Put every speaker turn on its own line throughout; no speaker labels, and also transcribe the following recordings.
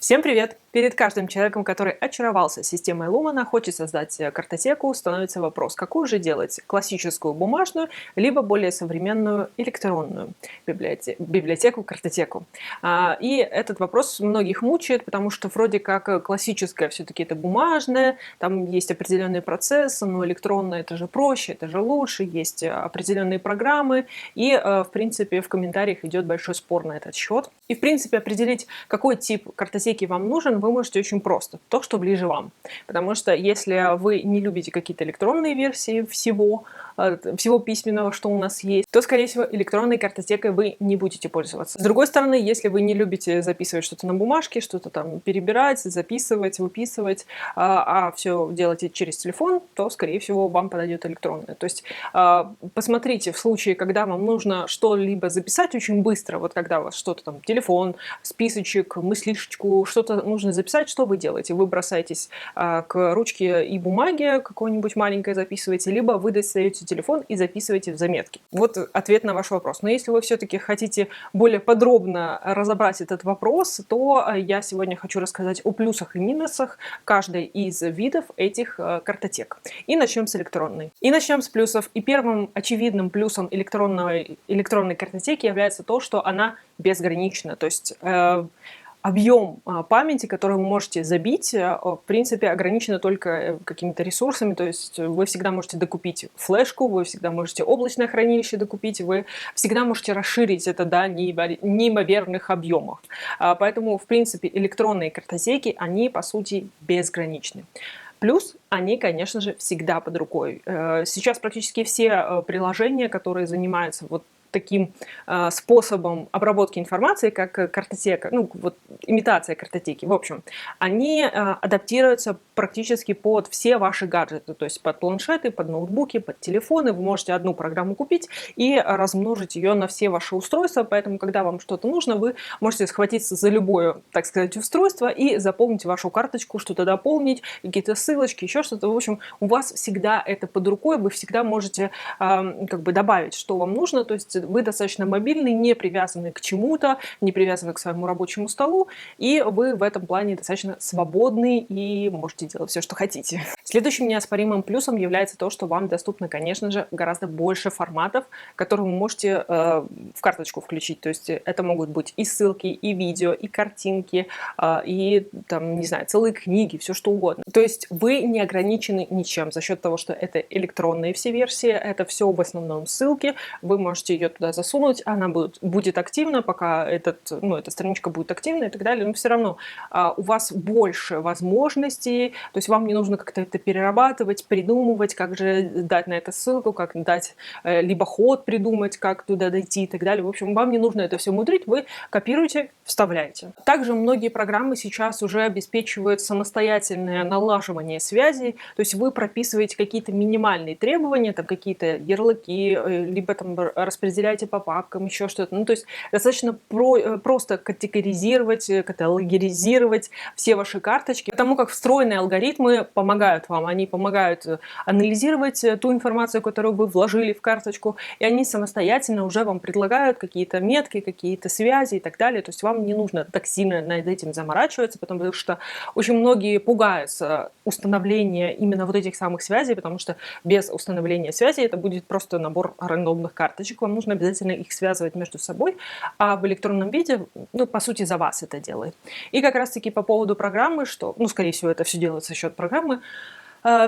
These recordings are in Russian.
Всем привет! Перед каждым человеком, который очаровался системой Lumina, хочет создать картотеку, становится вопрос, какую же делать? Классическую бумажную, либо более современную электронную библиотеку, картотеку. И этот вопрос многих мучает, потому что вроде как классическая все-таки это бумажная, там есть определенные процессы, но электронная это же проще, это же лучше, есть определенные программы, и в принципе в комментариях идет большой спор на этот счет. И в принципе определить, какой тип картотеки вам нужен, вы можете очень просто. То, что ближе вам. Потому что если вы не любите какие-то электронные версии всего письменного, что у нас есть, то, скорее всего, электронной картотекой вы не будете пользоваться. С другой стороны, если вы не любите записывать что-то на бумажке, что-то там перебирать, записывать, выписывать, а все делаете через телефон, то, скорее всего, вам подойдет электронная. То есть посмотрите в случае, когда вам нужно что-либо записать очень быстро, вот когда у вас что-то там, телефон, списочек, мыслишечку, что-то нужно записать, что вы делаете? Вы бросаетесь к ручке и бумаге какой-нибудь маленькой записываете, либо вы достаете телефон и записываете в заметки. Вот ответ на ваш вопрос. Но если вы все-таки хотите более подробно разобрать этот вопрос, то я сегодня хочу рассказать о плюсах и минусах каждой из видов этих картотек. И начнем с электронной. И начнем с плюсов. И первым очевидным плюсом электронной картотеки является то, что она безгранична. То есть объем памяти, который вы можете забить, в принципе, ограничено только какими-то ресурсами, то есть вы всегда можете докупить флешку, вы всегда можете облачное хранилище докупить, вы всегда можете расширить это до неимоверных объемов. Поэтому, в принципе, электронные картотеки, они, по сути, безграничны. Плюс они, конечно же, всегда под рукой. Сейчас практически все приложения, которые занимаются вот таким способом обработки информации, как картотека, ну вот имитация картотеки, в общем, они адаптируются практически под все ваши гаджеты, то есть под планшеты, под ноутбуки, под телефоны. Вы можете одну программу купить и размножить ее на все ваши устройства, поэтому, когда вам что-то нужно, вы можете схватиться за любое, так сказать, устройство и заполнить вашу карточку, что-то дополнить, какие-то ссылочки, еще что-то. В общем, у вас всегда это под рукой, вы всегда можете как бы добавить, что вам нужно, то есть вы достаточно мобильный, не привязаны к чему-то, не привязаны к своему рабочему столу, и вы в этом плане достаточно свободны и можете делать все, что хотите. Следующим неоспоримым плюсом является то, что вам доступно, конечно же, гораздо больше форматов, которые вы можете в карточку включить. То есть это могут быть и ссылки, и видео, и картинки, и там, не знаю, целые книги, все что угодно. То есть вы не ограничены ничем за счет того, что это электронные все версии, это все в основном ссылки, вы можете ее туда засунуть, она будет активна, пока эта страничка будет активна и так далее, но все равно у вас больше возможностей, то есть вам не нужно как-то это перерабатывать, придумывать, как же дать на это ссылку, как дать либо ход придумать, как туда дойти и так далее. В общем, вам не нужно это все мудрить, вы копируете, вставляете. Также многие программы сейчас уже обеспечивают самостоятельное налаживание связей, то есть вы прописываете какие-то минимальные требования, там какие-то ярлыки, либо там распределяете по папкам, еще что-то. Ну, то есть достаточно просто каталогизировать все ваши карточки, потому как встроенные алгоритмы помогают вам, они помогают анализировать ту информацию, которую вы вложили в карточку, и они самостоятельно уже вам предлагают какие-то метки, какие-то связи и так далее. То есть вам не нужно так сильно над этим заморачиваться, потому что очень многие пугаются установления именно вот этих самых связей, потому что без установления связей это будет просто набор рандомных карточек. Вам нужно обязательно их связывать между собой, а в электронном виде, ну, по сути, за вас это делает. И как раз-таки по поводу программы, что, ну, скорее всего, это все делается за счет программы,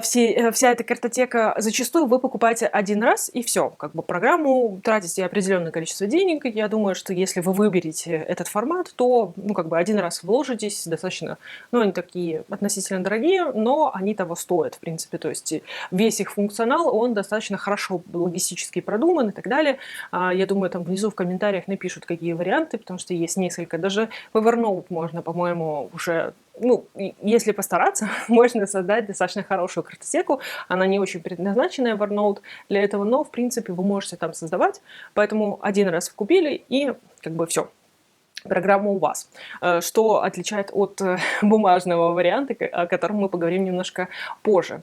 вся эта картотека, зачастую вы покупаете один раз и все. Как бы программу тратите определенное количество денег. Я думаю, что если вы выберете этот формат, то ну, как бы один раз вложитесь достаточно, ну, они такие относительно дорогие, но они того стоят, в принципе. То есть весь их функционал, он достаточно хорошо логистически продуман и так далее. Я думаю, там внизу в комментариях напишут, какие варианты, потому что есть несколько. Даже в Evernote можно, по-моему, уже, ну, если постараться, можно создать достаточно хорошую картотеку. Она не очень предназначена Evernote для этого, но, в принципе, вы можете там создавать. Поэтому один раз купили и как бы все. программа у вас. Что отличает от бумажного варианта, о котором мы поговорим немножко позже.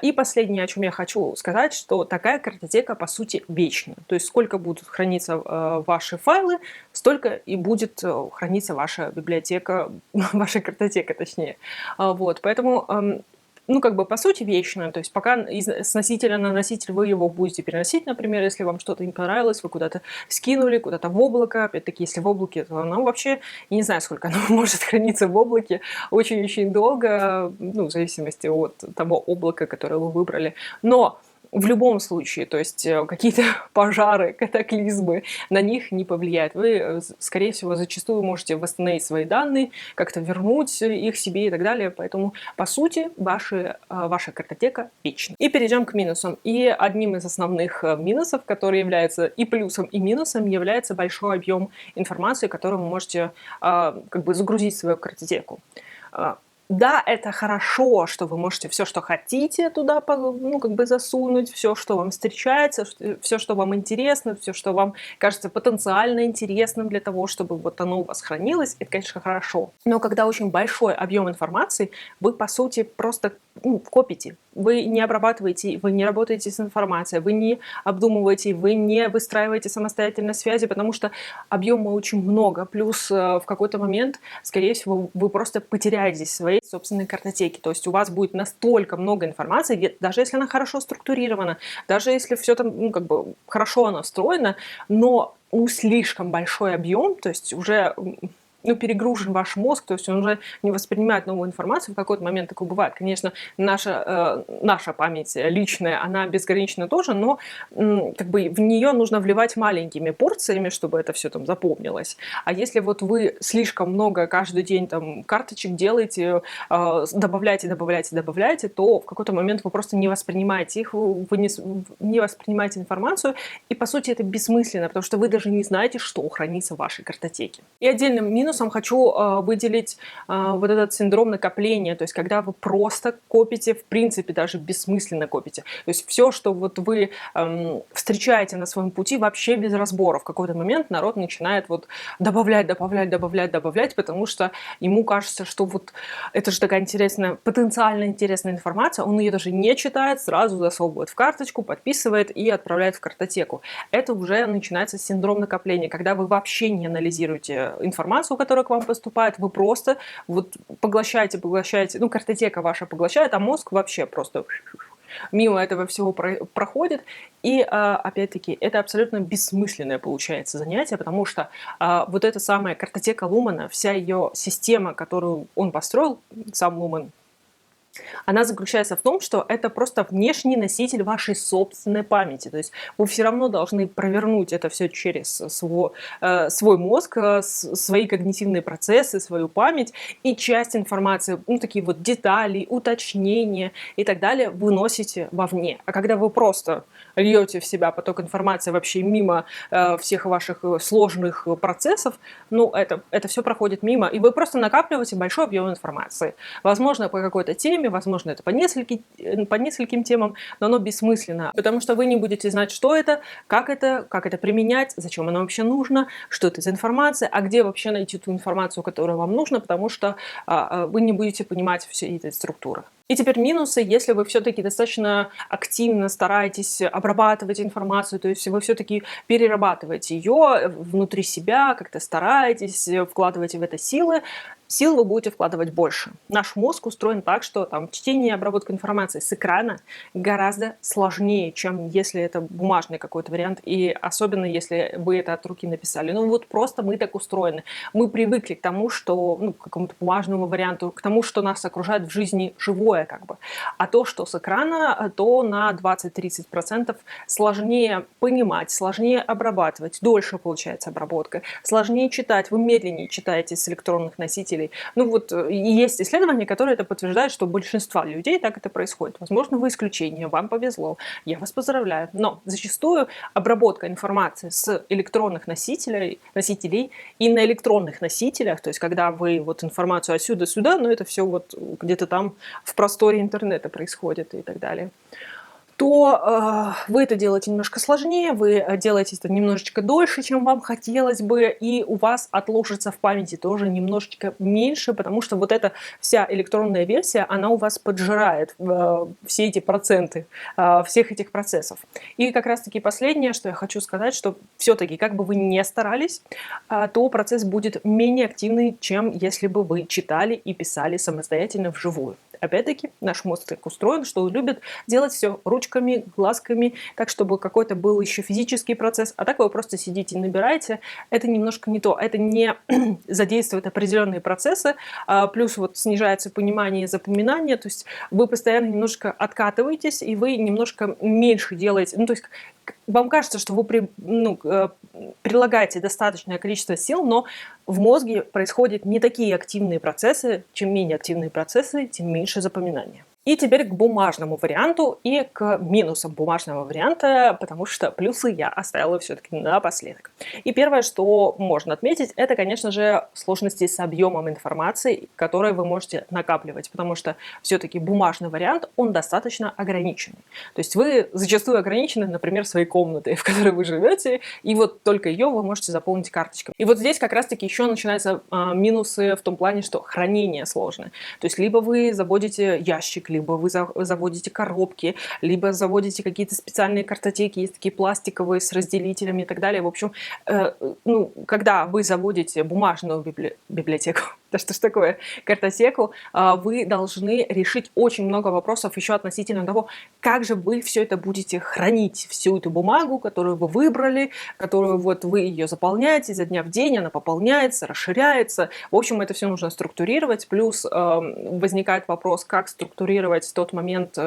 И последнее, о чем я хочу сказать, что такая картотека, по сути, вечна. То есть сколько будут храниться ваши файлы, столько и будет храниться ваша библиотека, ваша картотека, точнее. Вот, поэтому ну, как бы, по сути, вечно. То есть пока с носителя на носитель вы его будете переносить, например, если вам что-то не понравилось, вы куда-то скинули, куда-то в облако. Опять-таки, если в облаке, то оно вообще, я не знаю, сколько оно может храниться в облаке, очень-очень долго, ну, в зависимости от того облака, которое вы выбрали. Но в любом случае, то есть какие-то пожары, катаклизмы на них не повлияют. Вы, скорее всего, зачастую можете восстановить свои данные, как-то вернуть их себе и так далее. Поэтому, по сути, ваша картотека вечна. И перейдем к минусам. И одним из основных минусов, который является и плюсом, и минусом, является большой объем информации, которую вы можете как бы загрузить в свою картотеку. Да, это хорошо, что вы можете все, что хотите, туда, ну, как бы засунуть, все, что вам встречается, все, что вам интересно, все, что вам кажется потенциально интересным для того, чтобы вот оно у вас хранилось, это, конечно, хорошо. Но когда очень большой объем информации, вы, по сути, просто копите. Вы не обрабатываете, вы не работаете с информацией, вы не обдумываете, вы не выстраиваете самостоятельно связи, потому что объема очень много. Плюс в какой-то момент, скорее всего, вы просто потеряетесь в своей собственной картотеке. То есть у вас будет настолько много информации, даже если она хорошо структурирована, даже если все там, ну, как бы хорошо она встроена, но слишком большой объем, то есть уже перегружен ваш мозг, то есть он уже не воспринимает новую информацию. В какой-то момент такое бывает. Конечно, наша память личная, она безгранична тоже, но как бы в нее нужно вливать маленькими порциями, чтобы это все там запомнилось. А если вот вы слишком много каждый день там карточек делаете, добавляете, то в какой-то момент вы просто не воспринимаете их, вы не воспринимаете информацию, и по сути это бессмысленно, потому что вы даже не знаете, что хранится в вашей картотеке. И отдельным минусом хочу выделить вот этот синдром накопления, то есть когда вы просто копите, в принципе, даже бессмысленно копите. То есть все, что вот вы встречаете на своем пути, вообще без разбора. В какой-то момент народ начинает вот добавлять, потому что ему кажется, что вот это же такая интересная, потенциально интересная информация, он ее даже не читает, сразу засовывает в карточку, подписывает и отправляет в картотеку. Это уже начинается синдром накопления, когда вы вообще не анализируете информацию, которая к вам поступает, вы просто вот поглощаете, ну, картотека ваша поглощает, а мозг вообще просто мимо этого всего проходит. И, опять-таки, это абсолютно бессмысленное получается занятие, потому что вот эта самая картотека Лумана, вся ее система, которую он построил, сам Луман, она заключается в том, что это просто внешний носитель вашей собственной памяти. То есть вы все равно должны провернуть это все через свой мозг, свои когнитивные процессы, свою память, и часть информации, ну, такие вот детали, уточнения и так далее выносите вовне. А когда вы просто льете в себя поток информации вообще мимо всех ваших сложных процессов, ну, это все проходит мимо, и вы просто накапливаете большой объем информации. Возможно, по какой-то теме, возможно, это по нескольким темам, но оно бессмысленно, потому что вы не будете знать, что это, как это применять, зачем оно вообще нужно, что это за информация, а где вообще найти ту информацию, которая вам нужна, потому что вы не будете понимать все эти структуры. И теперь минусы, если вы все-таки достаточно активно стараетесь обрабатывать информацию, то есть вы все-таки перерабатываете ее внутри себя, как-то стараетесь, вкладываете в это силы вы будете вкладывать больше. Наш мозг устроен так, что там чтение и обработка информации с экрана гораздо сложнее, чем если это бумажный какой-то вариант, и особенно если вы это от руки написали. Ну вот просто мы так устроены. Мы привыкли к тому, что, к какому-то бумажному варианту, к тому, что нас окружает в жизни живое как бы. А то, что с экрана, то на 20-30% сложнее понимать, сложнее обрабатывать, дольше получается обработка, сложнее читать, вы медленнее читаете с электронных носителей. Ну вот есть исследования, которые это подтверждают, что у большинства людей так это происходит. Возможно, вы исключение, вам повезло, я вас поздравляю. Но зачастую обработка информации с электронных носителей и на электронных носителях, то есть когда вы вот информацию отсюда сюда, но это все вот где-то там в просторе интернета происходит и так далее, то вы это делаете немножко сложнее, вы делаете это немножечко дольше, чем вам хотелось бы, и у вас отложится в памяти тоже немножечко меньше, потому что вот эта вся электронная версия, она у вас поджирает все эти проценты всех этих процессов. И как раз-таки последнее, что я хочу сказать, что все-таки, как бы вы ни старались, то процесс будет менее активный, чем если бы вы читали и писали самостоятельно вживую. Опять-таки, наш мозг так устроен, что он любит делать все ручками, глазками, так, чтобы какой-то был еще физический процесс. А так вы просто сидите и набираете. Это немножко не то. Это не задействует определенные процессы. Плюс вот снижается понимание и запоминание. То есть вы постоянно немножко откатываетесь, и вы немножко меньше делаете. Ну, то есть вам кажется, что вы прилагаете достаточное количество сил, но в мозге происходят не такие активные процессы. Чем менее активные процессы, тем меньше запоминания. И теперь к бумажному варианту и к минусам бумажного варианта, потому что плюсы я оставила все-таки напоследок. И первое, что можно отметить, это, конечно же, сложности с объемом информации, которые вы можете накапливать, потому что все-таки бумажный вариант, он достаточно ограниченный. То есть вы зачастую ограничены, например, своей комнатой, в которой вы живете, и вот только ее вы можете заполнить карточками. И вот здесь как раз-таки еще начинаются минусы в том плане, что хранение сложное. То есть либо вы заводите ящик, либо вы заводите коробки, либо заводите какие-то специальные картотеки, есть такие пластиковые с разделителями и так далее. В общем, когда вы заводите бумажную библиотеку, да что ж такое, картотеку, вы должны решить очень много вопросов еще относительно того, как же вы все это будете хранить, всю эту бумагу, которую вы выбрали, которую вот вы ее заполняете изо дня в день, она пополняется, расширяется. В общем, это все нужно структурировать. Плюс возникает вопрос, как структурировать в тот момент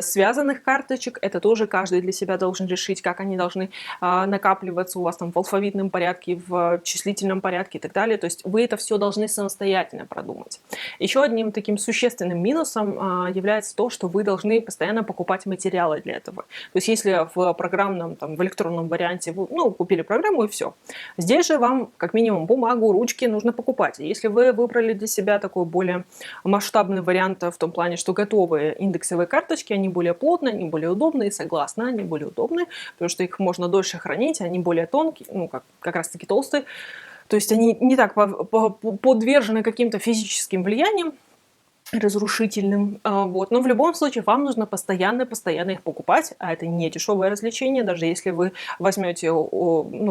связанных карточек. Это тоже каждый для себя должен решить, как они должны накапливаться у вас там в алфавитном порядке, в числительном порядке и так далее. То есть вы это все должны самостоятельно продумать. Еще одним таким существенным минусом является то, что вы должны постоянно покупать материалы для этого. То есть если в программном, там, в электронном варианте вы купили программу и все. Здесь же вам как минимум бумагу, ручки нужно покупать. И если вы выбрали для себя такой более масштабный вариант в том плане, что готовые индексовые карточки, они более плотные, они более удобные, согласна, они более удобные, потому что их можно дольше хранить, они более тонкие, как раз таки толстые. То есть они не так подвержены каким-то физическим влияниям, разрушительным. Вот. Но в любом случае вам нужно постоянно их покупать, а это не дешевое развлечение, даже если вы возьмете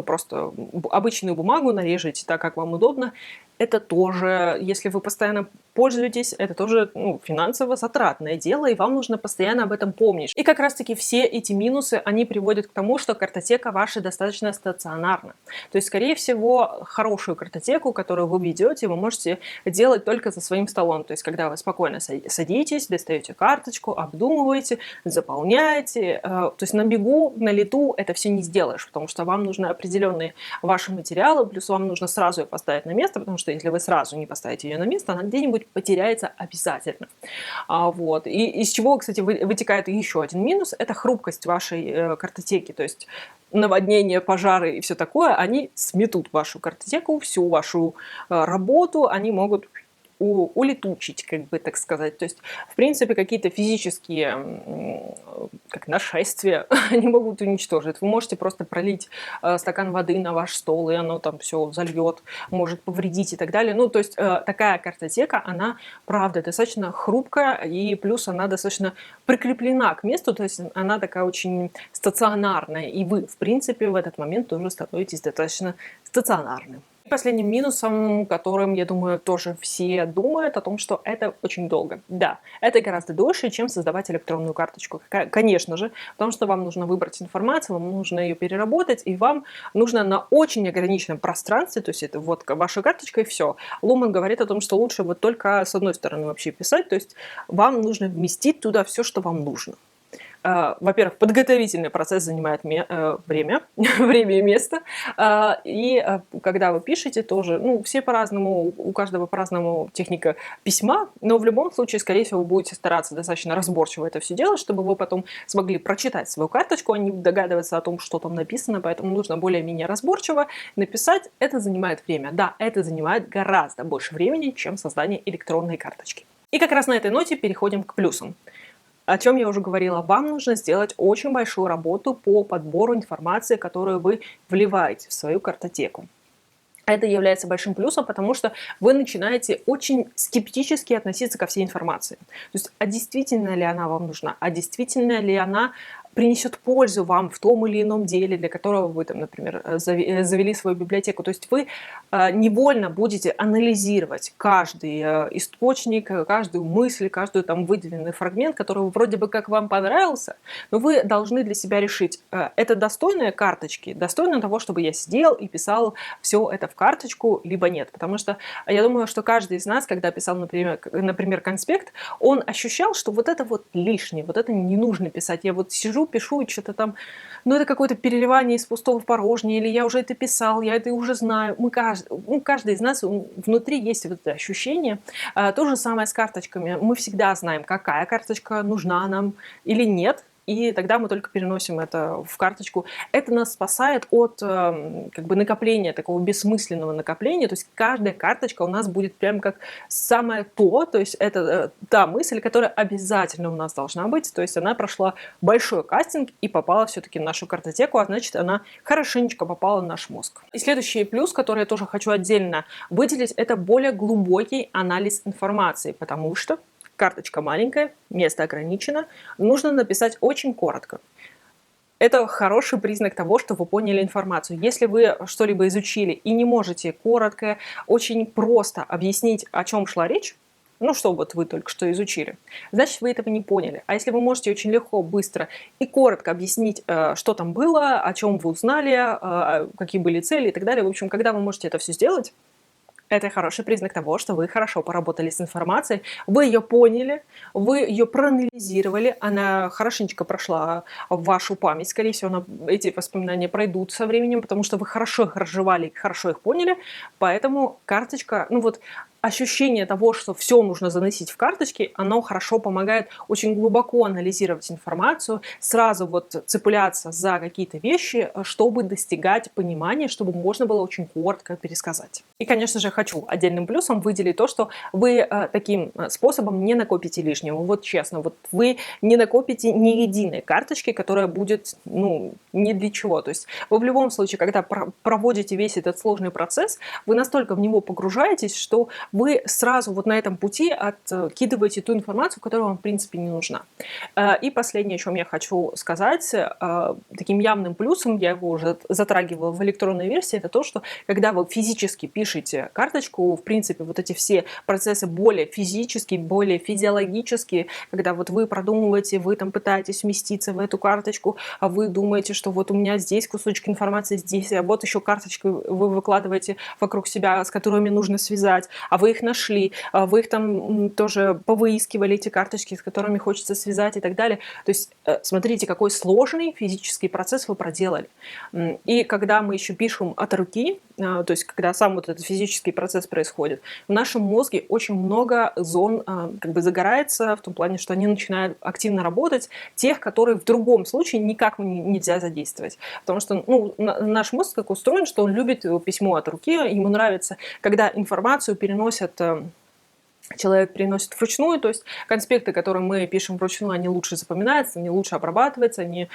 просто обычную бумагу, нарежете так, как вам удобно, это тоже, если вы постоянно пользуетесь, это тоже финансово затратное дело, и вам нужно постоянно об этом помнить. И как раз-таки все эти минусы, они приводят к тому, что картотека ваша достаточно стационарна. То есть, скорее всего, хорошую картотеку, которую вы ведете, вы можете делать только за своим столом. То есть, когда вы спокойно садитесь, достаете карточку, обдумываете, заполняете. То есть, на бегу, на лету это все не сделаешь, потому что вам нужны определенные ваши материалы, плюс вам нужно сразу ее поставить на место, потому что если вы сразу не поставите ее на место, она где-нибудь потеряется обязательно. Вот. И из чего, кстати, вытекает еще один минус, это хрупкость вашей картотеки, то есть наводнения, пожары и все такое, они сметут вашу картотеку, всю вашу работу, они могут улетучить, как бы так сказать. То есть, в принципе, какие-то физические нашествия, они могут уничтожить. Вы можете просто пролить стакан воды на ваш стол, и оно там все зальет, может повредить и так далее. То есть, такая картотека, она, правда, достаточно хрупкая, и плюс она достаточно прикреплена к месту, то есть она такая очень стационарная, и вы, в принципе, в этот момент тоже становитесь достаточно стационарным. Последним минусом, которым, я думаю, тоже все думают, о том, что это очень долго. Да, это гораздо дольше, чем создавать электронную карточку. Конечно же, потому что вам нужно выбрать информацию, вам нужно ее переработать, и вам нужно на очень ограниченном пространстве, то есть это вот ваша карточка и все. Lumen говорит о том, что лучше вот только с одной стороны вообще писать, то есть вам нужно вместить туда все, что вам нужно. Во-первых, подготовительный процесс занимает время и место. И когда вы пишете, тоже, все по-разному, у каждого по-разному техника письма, но в любом случае, скорее всего, вы будете стараться достаточно разборчиво это все делать, чтобы вы потом смогли прочитать свою карточку, а не догадываться о том, что там написано, поэтому нужно более-менее разборчиво написать. Это занимает время. Да, это занимает гораздо больше времени, чем создание электронной карточки. И как раз на этой ноте переходим к плюсам. О чем я уже говорила, вам нужно сделать очень большую работу по подбору информации, которую вы вливаете в свою картотеку. Это является большим плюсом, потому что вы начинаете очень скептически относиться ко всей информации. То есть, а действительно ли она вам нужна? А действительно ли она принесет пользу вам в том или ином деле, для которого вы, там, например, завели свою библиотеку. То есть вы невольно будете анализировать каждый источник, каждую мысль, каждый там выделенный фрагмент, который вроде бы как вам понравился, но вы должны для себя решить, это достойные карточки, достойно того, чтобы я сидел и писал все это в карточку, либо нет. Потому что я думаю, что каждый из нас, когда писал, например, конспект, он ощущал, что вот это вот лишнее, вот это не нужно писать. Я вот сижу, пишу, и что-то там, ну это какое-то переливание из пустого в порожнее, или я уже это писал, я это уже знаю. Каждый из нас, внутри есть вот это ощущение. То же самое с карточками. Мы всегда знаем, какая карточка нужна нам или нет, и тогда мы только переносим это в карточку. Это нас спасает от как бы накопления, такого бессмысленного накопления. То есть каждая карточка у нас будет прям как самое то есть это та мысль, которая обязательно у нас должна быть. То есть она прошла большой кастинг и попала все-таки в нашу картотеку, а значит она хорошенечко попала в наш мозг. И следующий плюс, который я тоже хочу отдельно выделить, это более глубокий анализ информации, потому что карточка маленькая, место ограничено, нужно написать очень коротко. Это хороший признак того, что вы поняли информацию. Если вы что-либо изучили и не можете коротко, очень просто объяснить, о чем шла речь, ну, что вот вы только что изучили, значит, вы этого не поняли. А если вы можете очень легко, быстро и коротко объяснить, что там было, о чем вы узнали, какие были цели и так далее, в общем, когда вы можете это все сделать, это хороший признак того, что вы хорошо поработали с информацией, вы ее поняли, вы ее проанализировали, она хорошенечко прошла в вашу память, скорее всего, эти воспоминания пройдут со временем, потому что вы хорошо их разжевали, хорошо их поняли, поэтому карточка, ну вот, ощущение того, что все нужно заносить в карточки, оно хорошо помогает очень глубоко анализировать информацию, сразу вот цепляться за какие-то вещи, чтобы достигать понимания, чтобы можно было очень коротко пересказать. И, конечно же, хочу отдельным плюсом выделить то, что вы таким способом не накопите лишнего. Вот честно, вот вы не накопите ни единой карточки, которая будет, ну, ни для чего. То есть вы в любом случае, когда проводите весь этот сложный процесс, вы настолько в него погружаетесь, что вы сразу вот на этом пути откидываете ту информацию, которая вам, в принципе, не нужна. И последнее, о чем я хочу сказать, таким явным плюсом, я его уже затрагивала в электронной версии, это то, что когда вы физически пишете карточку, в принципе, вот эти все процессы более физические, более физиологические, когда вот вы продумываете, вы там пытаетесь вместиться в эту карточку, а вы думаете, что вот у меня здесь кусочек информации, здесь, а вот еще карточку вы выкладываете вокруг себя, с которыми нужно связать, а вы их нашли, а вы их там тоже повыискивали, эти карточки, с которыми хочется связать и так далее. То есть смотрите, какой сложный физический процесс вы проделали. И когда мы еще пишем от руки, то есть когда сам вот этот физический процесс происходит, в нашем мозге очень много зон как бы загорается, в том плане, что они начинают активно работать, тех, которые в другом случае никак нельзя задействовать. Потому что ну, наш мозг как устроен, что он любит письмо от руки, ему нравится, когда информацию переносят человек переносит вручную, то есть конспекты, которые мы пишем вручную, они лучше запоминаются, они лучше обрабатываются, они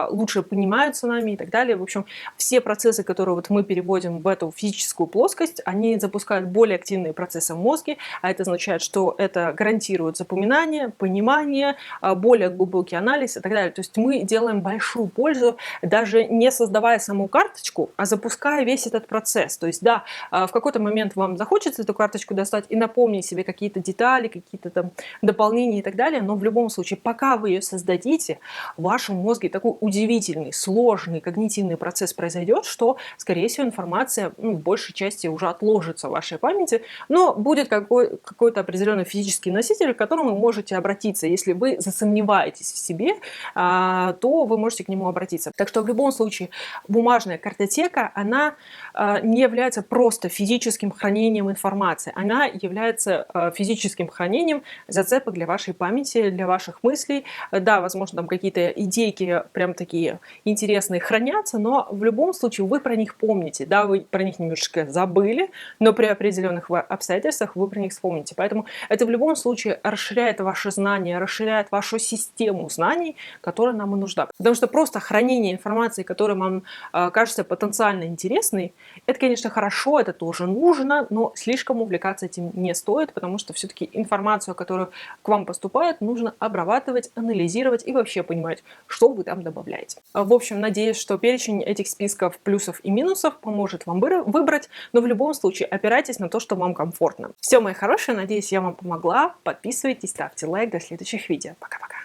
лучше понимаются нами и так далее. В общем, все процессы, которые вот мы переводим в эту физическую плоскость, они запускают более активные процессы в мозге, а это означает, что это гарантирует запоминание, понимание, более глубокий анализ и так далее. То есть мы делаем большую пользу, даже не создавая саму карточку, а запуская весь этот процесс. То есть да, в какой-то момент вам захочется эту карточку достать и напомнить себе какие-то детали, какие-то там дополнения и так далее, но в любом случае, пока вы ее создадите, в вашем мозге такой удивительный, сложный когнитивный процесс произойдет, что, скорее всего, информация в большей части уже отложится в вашей памяти, но будет какой-то определенный физический носитель, к которому вы можете обратиться. Если вы засомневаетесь в себе, то вы можете к нему обратиться. Так что в любом случае бумажная картотека, она не является просто физическим хранением информации, она является физическим хранением зацепок для вашей памяти, для ваших мыслей. Да, возможно, там какие-то идейки прям такие интересные хранятся, но в любом случае вы про них помните. Да, вы про них немножечко забыли, но при определенных обстоятельствах вы про них вспомните. Поэтому это в любом случае расширяет ваши знания, расширяет вашу систему знаний, которая нам и нужна. Потому что просто хранение информации, которая вам кажется потенциально интересной, это, конечно, хорошо, это тоже нужно, но слишком увлекаться этим не стоит, потому что все-таки информацию, которая к вам поступает, нужно обрабатывать, анализировать и вообще понимать, что вы там добавляете. В общем, надеюсь, что перечень этих списков плюсов и минусов поможет вам выбрать, но в любом случае опирайтесь на то, что вам комфортно. Все, мои хорошие, надеюсь, я вам помогла. Подписывайтесь, ставьте лайк. До следующих видео. Пока-пока.